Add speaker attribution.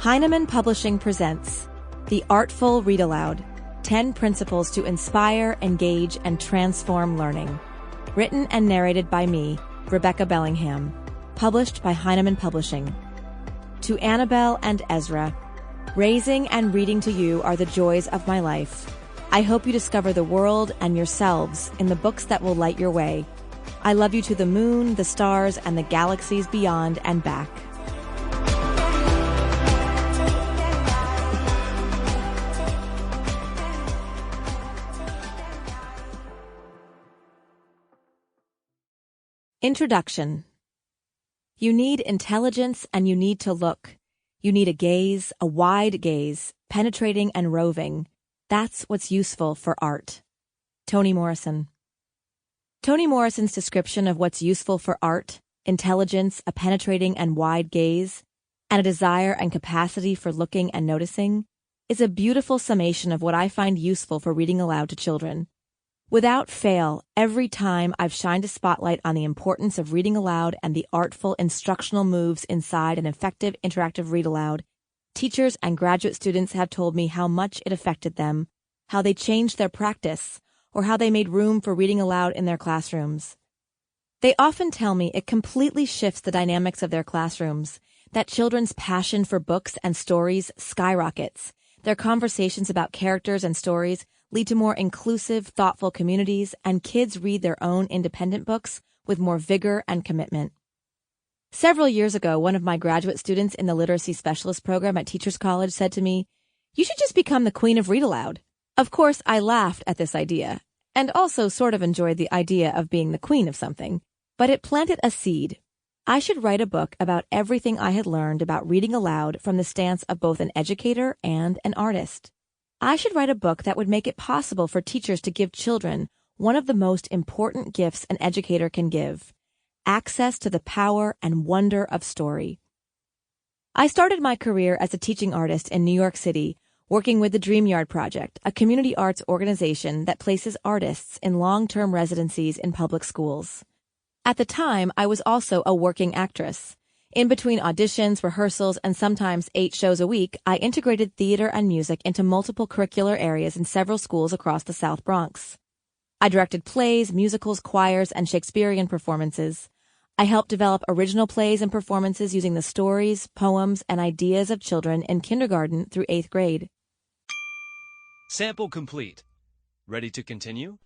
Speaker 1: Heinemann Publishing presents The Artful Read-Aloud, 10 Principles to Inspire, Engage, and Transform Learning. Written and narrated by me, Rebecca Bellingham. Published by Heinemann Publishing. To Annabelle and Ezra, raising and reading to you are the joys of my life. I hope you discover the world and yourselves in the books that will light your way. I love you to the moon, the stars, and the galaxies beyond and back. Introduction. You need intelligence and you need to look. You need a gaze, a wide gaze, penetrating and roving. That's what's useful for art. Toni Morrison. Toni Morrison's description of what's useful for art, intelligence, a penetrating and wide gaze, and a desire and capacity for looking and noticing, is a beautiful summation of what I find useful for reading aloud to children. Without fail, every time I've shined a spotlight on the importance of reading aloud and the artful instructional moves inside an effective interactive read-aloud, teachers and graduate students have told me how much it affected them, how they changed their practice, or how they made room for reading aloud in their classrooms. They often tell me it completely shifts the dynamics of their classrooms, that children's passion for books and stories skyrockets. Their conversations about characters and stories lead to more inclusive, thoughtful communities, and kids read their own independent books with more vigor and commitment. Several years ago, one of my graduate students in the Literacy Specialist program at Teachers College said to me, "You should just become the queen of read-aloud." Of course, I laughed at this idea, and also sort of enjoyed the idea of being the queen of something, but it planted a seed. I should write a book about everything I had learned about reading aloud from the stance of both an educator and an artist. I should write a book that would make it possible for teachers to give children one of the most important gifts an educator can give: access to the power and wonder of story. I started my career as a teaching artist in New York City, working with the Dream Yard Project, a community arts organization that places artists in long-term residencies in public schools. At the time, I was also a working actress. In between auditions, rehearsals, and sometimes 8 shows a week, I integrated theater and music into multiple curricular areas in several schools across the South Bronx. I directed plays, musicals, choirs, and Shakespearean performances. I helped develop original plays and performances using the stories, poems, and ideas of children in kindergarten through 8th grade.
Speaker 2: Sample complete. Ready to continue?